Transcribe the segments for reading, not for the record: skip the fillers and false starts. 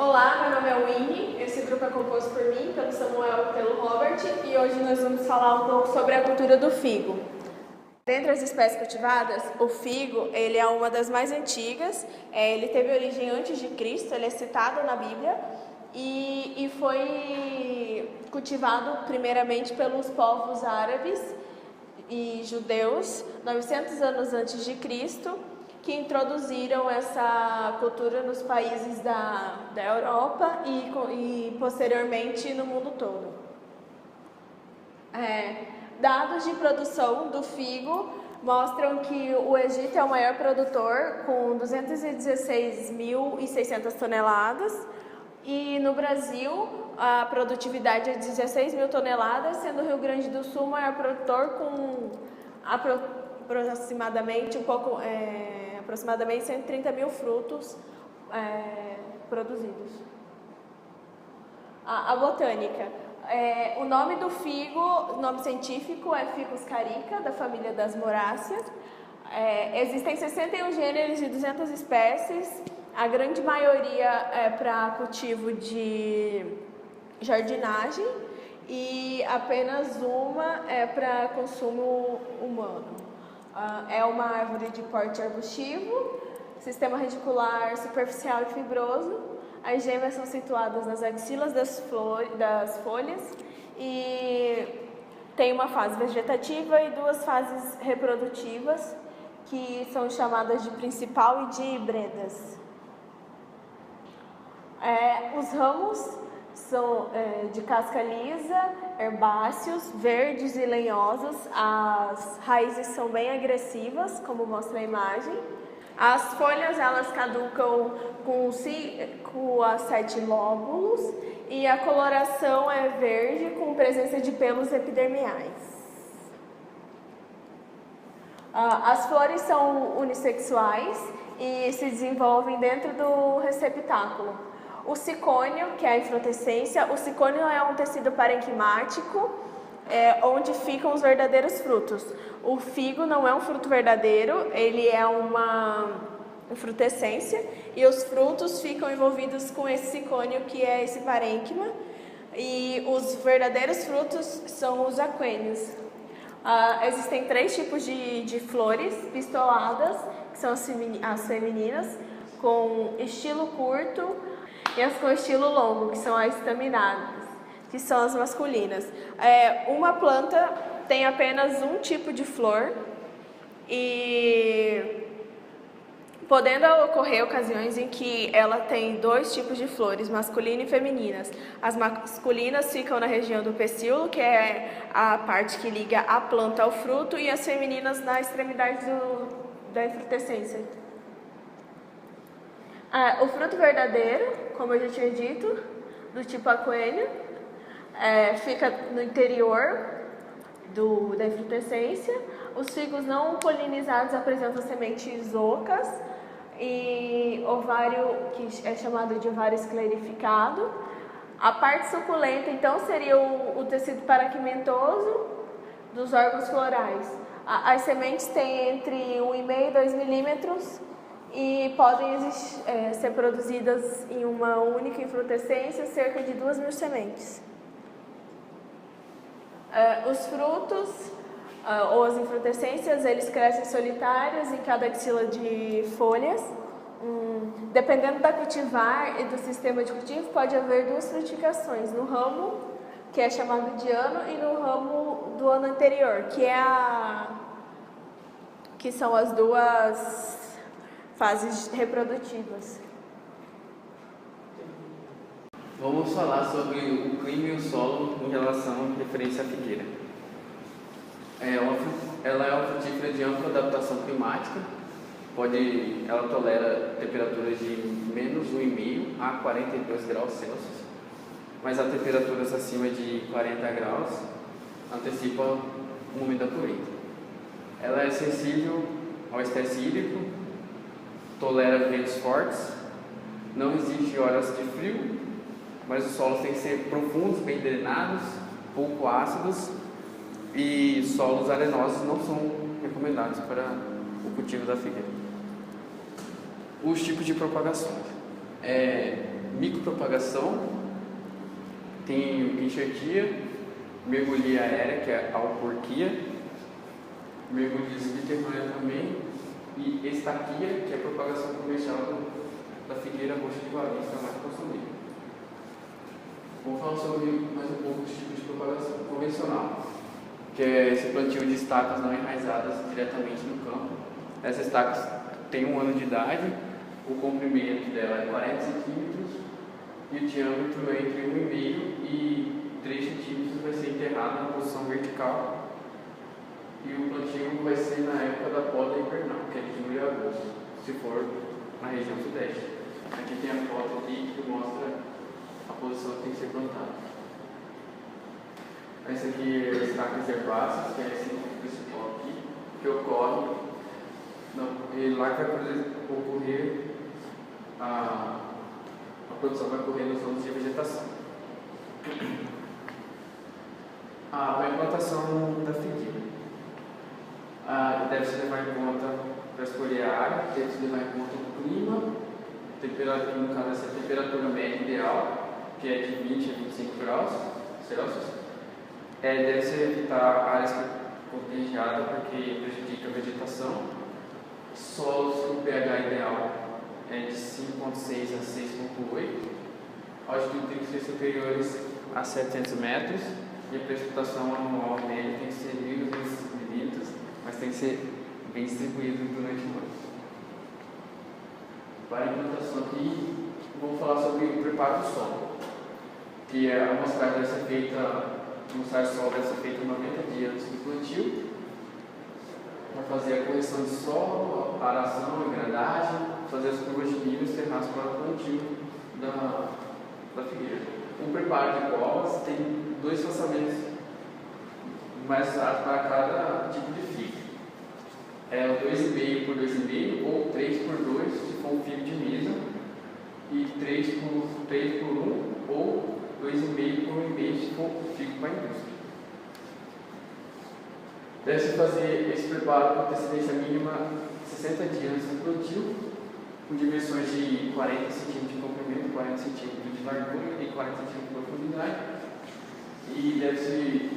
Olá, meu nome é Winnie, esse grupo é composto por mim, pelo Samuel e pelo Robert, e hoje nós vamos falar um pouco sobre a cultura do figo. Dentre as espécies cultivadas, o figo ele é uma das mais antigas, ele teve origem antes de Cristo, ele é citado na Bíblia e foi cultivado primeiramente pelos povos árabes e judeus 900 anos antes de Cristo, que introduziram essa cultura nos países da Europa e posteriormente no mundo todo. Dados de produção do figo mostram que o Egito é o maior produtor, com 216.600 toneladas, e no Brasil a produtividade é 16 mil toneladas, sendo o Rio Grande do Sul o maior produtor, com aproximadamente aproximadamente 130 mil frutos produzidos. A botânica. O nome do figo, o nome científico é Ficus carica, da família das moráceas. Existem 61 gêneros e 200 espécies, a grande maioria é para cultivo de jardinagem e apenas uma é para consumo humano. É uma árvore de porte arbustivo, sistema radicular superficial e fibroso. As gemas são situadas nas axilas das folhas e tem uma fase vegetativa e duas fases reprodutivas, que são chamadas de principal e de bredas. Os ramos são de casca lisa, herbáceos, verdes e lenhosos. As raízes são bem agressivas, como mostra a imagem. As folhas elas caducam com 7 lóbulos e a coloração é verde com presença de pelos epidermiais. As flores são unissexuais e se desenvolvem dentro do receptáculo. O sicônio, que é a infrutescência, o sicônio é um tecido parenquimático, onde ficam os verdadeiros frutos. O figo não é um fruto verdadeiro, ele é uma infrutescência, e os frutos ficam envolvidos com esse sicônio, que é esse parênquima, e os verdadeiros frutos são os aquênios. Existem 3 tipos de flores pistoladas, que são as femininas, com estilo curto, e as com estilo longo, que são as estaminadas, que são as masculinas. Uma planta tem apenas um tipo de flor e podendo ocorrer ocasiões em que ela tem 2 tipos de flores, masculina e femininas. As masculinas ficam na região do pecíolo, que é a parte que liga a planta ao fruto, e as femininas na extremidade da infrutescência. O fruto verdadeiro, como eu já tinha dito, do tipo aquênio, fica no interior da infrutescência. Os figos não polinizados apresentam sementes ocas e ovário, que é chamado de ovário esclerificado. A parte suculenta, então, seria o tecido paraquimentoso dos órgãos florais. As sementes têm entre 1,5 e 2 milímetros e podem ser produzidas em uma única infrutescência, cerca de 2.000 sementes. Os frutos ou as infrutescências, eles crescem solitários em cada axila de folhas. Dependendo da cultivar e do sistema de cultivo, pode haver 2 frutificações, no ramo, que é chamado de ano, e no ramo do ano anterior, que são as 2 fases reprodutivas. Vamos falar sobre o clima e o solo em relação à referência à figueira. Ela é uma frutífera de ampla adaptação climática. Ela tolera temperaturas de menos 1,5 a 42 graus Celsius, mas a temperaturas acima de 40 graus antecipam o momento da colheita. Ela é sensível ao estresse hídrico, tolera ventos fortes, não exige horas de frio, mas os solos têm que ser profundos, bem drenados, pouco ácidos, e solos arenosos não são recomendados para o cultivo da figueira. Os tipos de propagações. micropropagação, tem enxertia, mergulhia aérea, que é a alporquia, mergulhia subterrânea também, e estaquia, que é a propagação comercial da figueira roxa de Valença, mais consumida. Vamos falar sobre mais um pouco dos tipos de propagação convencional, que é esse plantio de estacas não enraizadas diretamente no campo. Essas estacas têm 1 ano de idade, o comprimento dela é 40 centímetros e o diâmetro é entre 1,5 e 3 centímetros, vai ser enterrado na posição vertical. E o plantio vai ser na época da poda invernal, que é de julho a agosto, se for na região sudeste. Aqui tem a foto aqui que mostra a posição que tem que ser plantada. Essa aqui é as estacas herbáceas, que é esse principal aqui, que ocorre, e lá que vai ocorrer a produção, vai ocorrer nos anos de vegetação. A implantação da figueira. Deve-se levar em conta, para escolher a área, deve-se levar em conta o clima, temperatura, no caso essa temperatura média ideal, que é de 20 a 25 graus Celsius. Deve-se evitar áreas contagiadas porque prejudica a vegetação. Solos com pH ideal é de 5,6 a 6,8. A altitude tem que ser superiores a 700 metros e a precipitação anual média tem que ser 1.200 milímetros, mas tem que ser bem distribuído durante o ano. Para a implantação aqui, vamos falar sobre o preparo do solo, que é a amostragem deve ser feita, a amostragem de solo deve ser feita 90 dias antes do plantio, para fazer a correção de solo, a aração, a engrenagem, fazer as curvas de nível e terraços para o plantio da figueira. O preparo de covas tem 2 lançamentos mais usados para cada tipo de figo. O 2,5 por 2,5 ou 3 por 2 se for um figo de mesa, e 3 por 1 ou 2,5 por 1,5 se for um figo para a indústria. Deve-se fazer esse preparo com antecedência mínima 60 dias antes do plantio, com dimensões de 40 cm de comprimento, 40 cm de largura e 40 cm de profundidade. E deve-se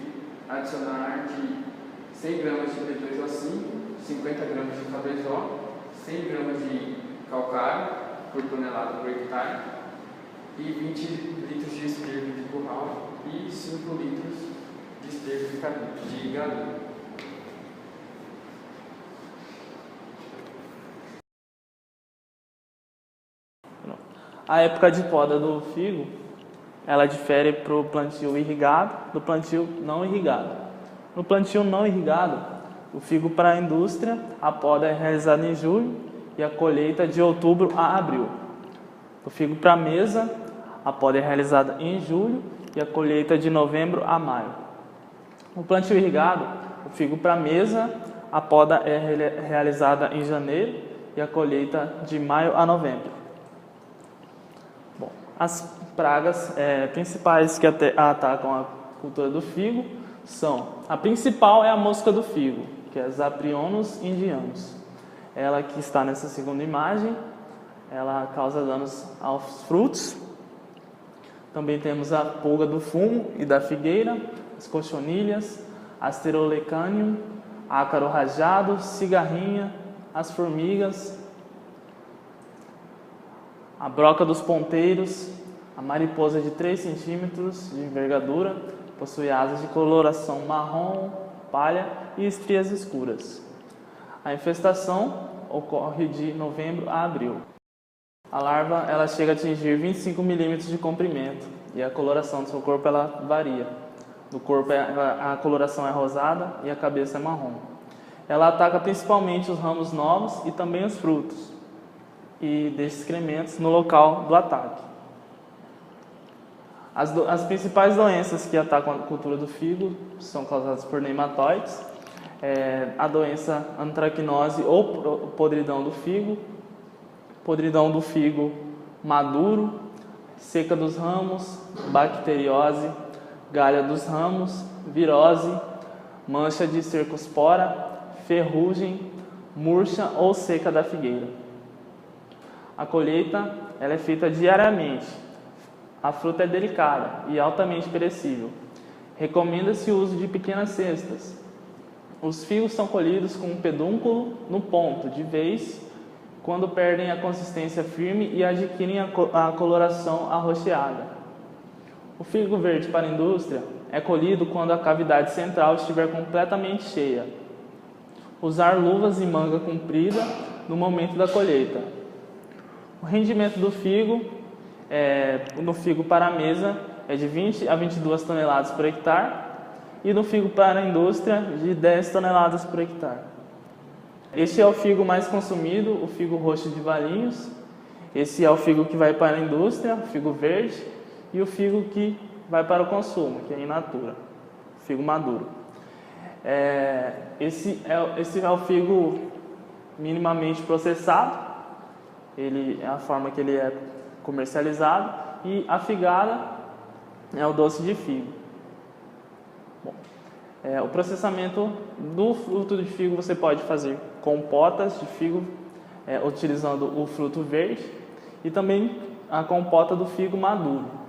adicionar de 100 gramas de P2O5, 50 gramas de K2O, 100 gramas de calcário por tonelada por hectare e 20 litros de esterco de curral e 5 litros de esterco de galinha. A época de poda do figo, ela difere para o plantio irrigado do plantio não irrigado. No plantio não irrigado, o figo para a indústria, a poda é realizada em julho e a colheita de outubro a abril. O figo para a mesa, a poda é realizada em julho e a colheita de novembro a maio. No plantio irrigado, o figo para a mesa, a poda é realizada em janeiro e a colheita de maio a novembro. As pragas principais que atacam a cultura do figo são: a principal é a mosca do figo, que é Zaprionus indianus. Ela que está nessa segunda imagem, ela causa danos aos frutos. Também temos a pulga do fumo e da figueira, as cochonilhas, Asterolecanium, ácaro rajado, cigarrinha, as formigas, a broca dos ponteiros, a mariposa de 3 centímetros de envergadura, possui asas de coloração marrom, palha e estrias escuras. A infestação ocorre de novembro a abril. A larva ela chega a atingir 25 milímetros de comprimento e a coloração do seu corpo ela varia. No corpo a coloração é rosada e a cabeça é marrom. Ela ataca principalmente os ramos novos e também os frutos e deixa excrementos no local do ataque. As principais doenças que atacam a cultura do figo são causadas por nematóides, a doença antracnose ou podridão do figo maduro, seca dos ramos, bacteriose, galha dos ramos, virose, mancha de cercospora, ferrugem, murcha ou seca da figueira. A colheita ela é feita diariamente A fruta é delicada e altamente perecível. Recomenda-se o uso de pequenas cestas. Os figos são colhidos com um pedúnculo no ponto, de vez, quando perdem a consistência firme e adquirem a coloração arroxeada. O figo verde para a indústria é colhido quando a cavidade central estiver completamente cheia. Usar luvas e manga comprida no momento da colheita. O rendimento do figo, no figo para a mesa, é de 20 a 22 toneladas por hectare e no figo para a indústria, de 10 toneladas por hectare. Este é o figo mais consumido, o figo roxo de Valinhos. Esse é o figo que vai para a indústria, o figo verde, e o figo que vai para o consumo, que é in natura, o figo maduro. Esse é o figo minimamente processado, ele é a forma que ele é comercializado, e a figada é o doce de figo. Bom, o processamento do fruto de figo você pode fazer compotas de figo, utilizando o fruto verde, e também a compota do figo maduro.